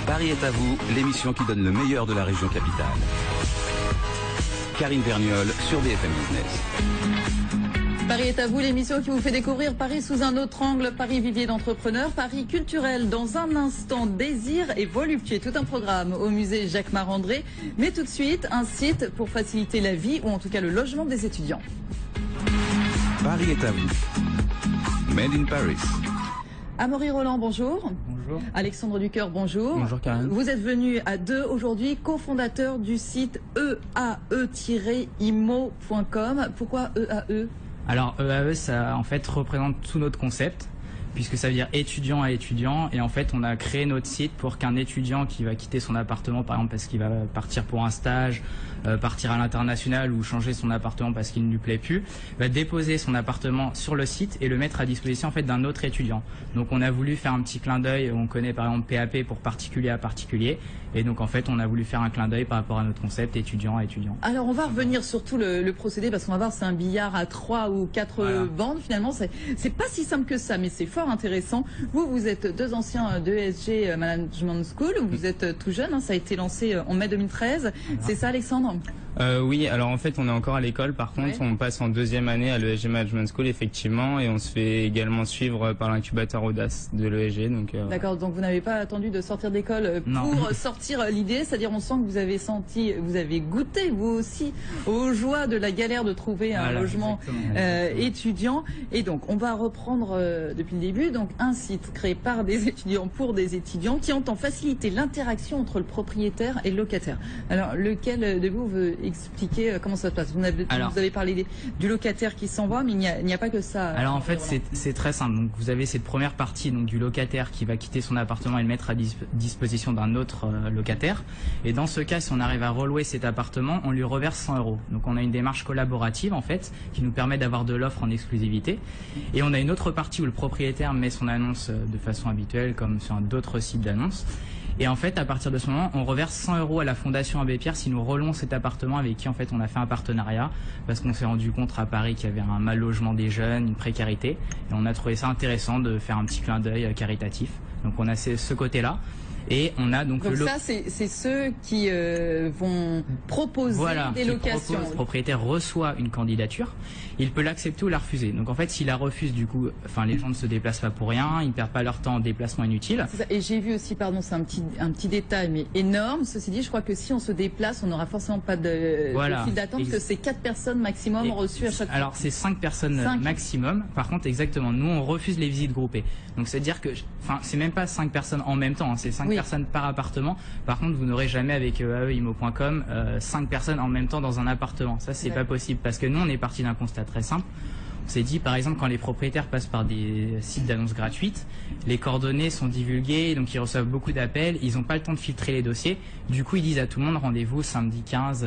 Paris est à vous, l'émission qui donne le meilleur de la région capitale. Karine Vergnol sur BFM Business. Paris est à vous, l'émission qui vous fait découvrir Paris sous un autre angle, Paris vivier d'entrepreneurs, Paris culturel. Dans un instant, désir et voluptueux, tout un programme au musée Jacques Marandré. Mais tout de suite, un site pour faciliter la vie ou en tout cas le logement des étudiants. Paris est à vous. Made in Paris. Amaury Roland, bonjour. Bonjour. Alexandre Ducœur, bonjour. Bonjour Karine. Vous êtes venu à deux aujourd'hui, cofondateur du site eae-imo.com. Pourquoi EAE? Alors EAE, ça en fait représente tout notre concept, puisque ça veut dire étudiant à étudiant, et en fait on a créé notre site pour qu'un étudiant qui va quitter son appartement par exemple parce qu'il va partir pour un stage, partir à l'international ou changer son appartement parce qu'il ne lui plaît plus, va déposer son appartement sur le site et le mettre à disposition en fait d'un autre étudiant. Donc on a voulu faire un petit clin d'œil, on connaît par exemple PAP pour particulier à particulier, et donc en fait on a voulu faire un clin d'œil par rapport à notre concept étudiant à étudiant. Alors on va revenir sur tout le procédé parce qu'on va voir c'est un billard à 3 ou 4 bandes finalement, c'est pas si simple que ça mais c'est fort intéressant. Vous êtes deux anciens de ESG Management School, vous êtes tout jeune, hein, ça a été lancé en mai 2013, c'est ça Alexandre? Oui, alors en fait on est encore à l'école, par contre on passe en deuxième année à l'ESG Management School effectivement, et on se fait également suivre par l'incubateur Audace de l'ESG. D'accord, donc vous n'avez pas attendu de sortir d'école pour sortir l'idée, c'est-à-dire on sent que vous avez goûté vous aussi aux joies de la galère de trouver un logement étudiant, et donc on va reprendre depuis le début, donc un site créé par des étudiants pour des étudiants qui entend faciliter l'interaction entre le propriétaire et le locataire. Alors lequel de vous veut expliquer comment ça se passe? Vous avez parlé du locataire qui s'en va, mais il n'y a pas que ça. Alors en fait c'est très simple. Donc vous avez cette première partie donc du locataire qui va quitter son appartement et le mettre à disposition d'un autre locataire. Et dans ce cas, si on arrive à relouer cet appartement, on lui reverse 100 €. Donc on a une démarche collaborative en fait qui nous permet d'avoir de l'offre en exclusivité. Et on a une autre partie où le propriétaire met son annonce de façon habituelle comme sur d'autres sites d'annonces. Et en fait, à partir de ce moment, on reverse 100 € à la Fondation Abbé Pierre si nous relouons cet appartement avec qui en fait on a fait un partenariat, parce qu'on s'est rendu compte à Paris qu'il y avait un mal logement des jeunes, une précarité, et on a trouvé ça intéressant de faire un petit clin d'œil caritatif. Donc on a ce côté-là. Et on a donc ça, c'est ceux qui vont proposer des locations. Le propriétaire reçoit une candidature, il peut l'accepter ou la refuser. Donc en fait, s'il la refuse, du coup, les gens ne se déplacent pas pour rien, ils ne perdent pas leur temps en déplacement inutile. C'est ça. Et j'ai vu aussi, pardon, c'est un petit détail, mais énorme. Ceci dit, je crois que si on se déplace, on n'aura forcément pas de file d'attente, parce que c'est 4 personnes maximum reçues à chaque fois. Alors c'est 5 personnes maximum. Par contre, exactement, nous on refuse les visites groupées. Donc c'est-à-dire que, c'est même pas 5 personnes en même temps, hein, c'est 5 personnes par appartement. Par contre, vous n'aurez jamais avec eae-imo.com 5 personnes en même temps dans un appartement. Ça, c'est pas possible, parce que nous, on est parti d'un constat très simple. On s'est dit, par exemple, quand les propriétaires passent par des sites d'annonces gratuites, les coordonnées sont divulguées, donc ils reçoivent beaucoup d'appels, ils n'ont pas le temps de filtrer les dossiers. Du coup, ils disent à tout le monde, rendez-vous samedi 15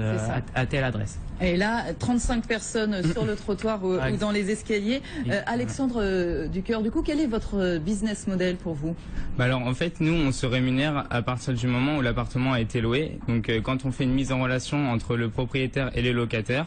à telle adresse. Et là, 35 personnes sur le trottoir ou dans les escaliers. Alexandre Ducœur, du coup, quel est votre business model pour vous? Alors en fait, nous, on se rémunère à partir du moment où l'appartement a été loué. Donc quand on fait une mise en relation entre le propriétaire et les locataires,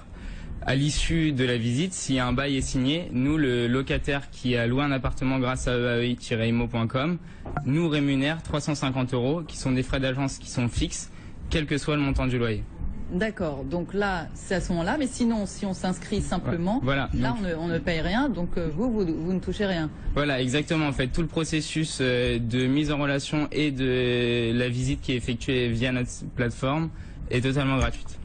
à l'issue de la visite, si un bail est signé, nous, le locataire qui a loué un appartement grâce à eae-imo.com, nous rémunère 350 €, qui sont des frais d'agence qui sont fixes, quel que soit le montant du loyer. D'accord, donc là, c'est à ce moment-là, mais sinon, si on s'inscrit simplement, là, on ne paye rien, donc vous ne touchez rien. Voilà, exactement. En fait, tout le processus de mise en relation et de la visite qui est effectuée via notre plateforme est totalement gratuite.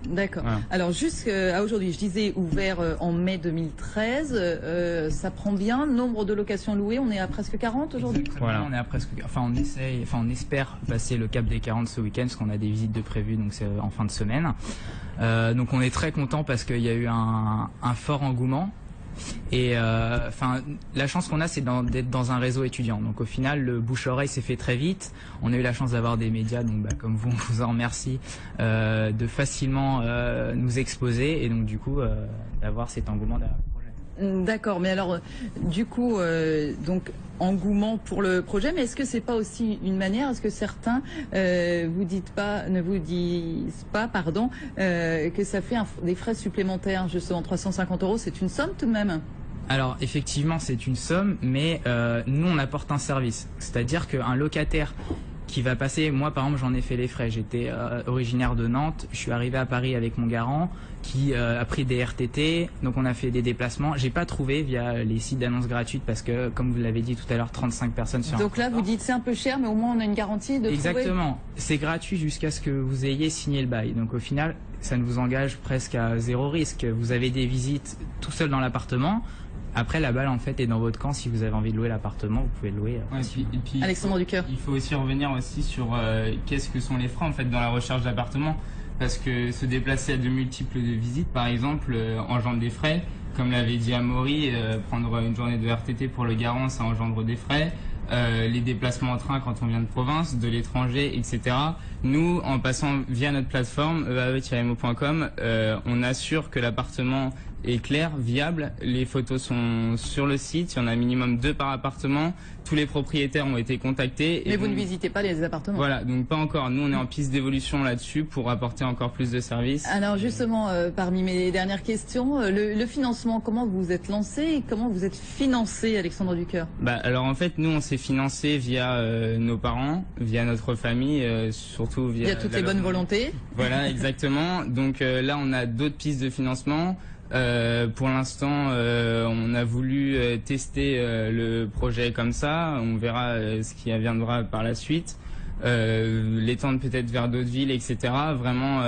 D'accord. Voilà. Alors jusqu'à aujourd'hui, je disais ouvert en mai 2013, ça prend bien. Nombre de locations louées, on est à presque 40 aujourd'hui. Voilà, on est à presque. On espère passer le cap des 40 ce week-end, parce qu'on a des visites de prévues, donc c'est en fin de semaine. Donc on est très content parce qu'il y a eu un fort engouement. Et la chance qu'on a, c'est d'être dans un réseau étudiant. Donc au final, le bouche-oreille s'est fait très vite. On a eu la chance d'avoir des médias, donc comme vous, on vous en remercie, de facilement nous exposer, et donc du coup d'avoir cet engouement derrière le projet. D'accord, mais alors du coup, donc engouement pour le projet, mais est-ce que c'est pas aussi une manière, est-ce que certains ne vous disent pas, que ça fait des frais supplémentaires, justement 350 €, c'est une somme tout de même? Alors effectivement c'est une somme, mais nous on apporte un service, c'est-à-dire qu'un locataire qui va passer. Moi, par exemple, j'en ai fait les frais. J'étais originaire de Nantes. Je suis arrivé à Paris avec mon garant qui a pris des RTT. Donc, on a fait des déplacements. J'ai pas trouvé via les sites d'annonces gratuites parce que, comme vous l'avez dit tout à l'heure, 35 personnes sur Donc là, vous dites c'est un peu cher, mais au moins on a une garantie de Exactement. C'est gratuit jusqu'à ce que vous ayez signé le bail. Donc, au final, ça ne vous engage presque à zéro risque. Vous avez des visites tout seul dans l'appartement. Après, la balle, en fait, est dans votre camp. Si vous avez envie de louer l'appartement, vous pouvez le louer. Et puis, Alexandre Ducœur. Il faut aussi revenir aussi sur qu'est-ce que sont les frais, en fait, dans la recherche d'appartement. Parce que se déplacer à de multiples visites, par exemple, engendre des frais. Comme l'avait dit Amaury, prendre une journée de RTT pour le garant, ça engendre des frais. Les déplacements en train quand on vient de province, de l'étranger, etc. Nous, en passant via notre plateforme, eae-mo.com, on assure que l'appartement est clair, viable. Les photos sont sur le site. Il y en a minimum 2 par appartement. Tous les propriétaires ont été contactés. Mais vous ne visitez pas les appartements. Voilà, donc pas encore. Nous, on est en piste d'évolution là-dessus pour apporter encore plus de services. Alors justement, parmi mes dernières questions, le financement, comment vous vous êtes lancé et comment vous êtes financé, Alexandre Ducœur? Alors en fait, nous, on s'est financé via nos parents, via notre famille, surtout via toutes les bonnes volontés. Voilà, exactement. Donc là, on a d'autres pistes de financement. Pour l'instant, on a voulu tester le projet comme ça. On verra ce qui viendra par la suite. L'étendre peut-être vers d'autres villes, etc. Vraiment,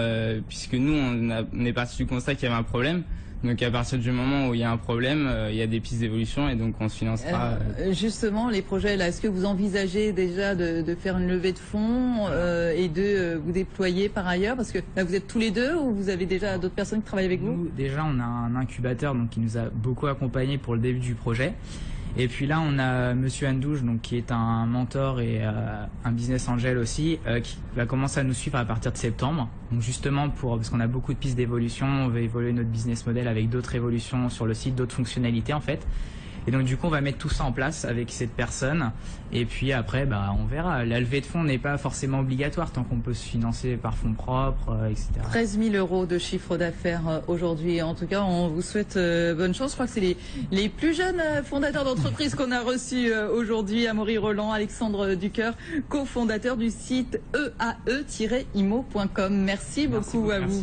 puisque nous, on est parti du constat qu'il y avait un problème. Donc à partir du moment où il y a un problème, il y a des pistes d'évolution et donc on se financera. Justement, les projets, là, est-ce que vous envisagez déjà de faire une levée de fonds et de vous déployer par ailleurs? Parce que là, vous êtes tous les deux ou vous avez déjà d'autres personnes qui travaillent avec vous? Nous, déjà, on a un incubateur donc, qui nous a beaucoup accompagnés pour le début du projet. Et puis là, on a Monsieur Andouche, donc qui est un mentor et un business angel aussi, qui va commencer à nous suivre à partir de septembre. Donc justement parce qu'on a beaucoup de pistes d'évolution, on veut évoluer notre business model avec d'autres évolutions sur le site, d'autres fonctionnalités en fait. Et donc du coup, on va mettre tout ça en place avec cette personne. Et puis après, on verra. La levée de fonds n'est pas forcément obligatoire tant qu'on peut se financer par fonds propres, etc. 13 000 € de chiffre d'affaires aujourd'hui. En tout cas, on vous souhaite bonne chance. Je crois que c'est les plus jeunes fondateurs d'entreprises qu'on a reçus aujourd'hui. Amaury Roland, Alexandre Ducœur, cofondateur du site eae-imo.com. Merci beaucoup à vous.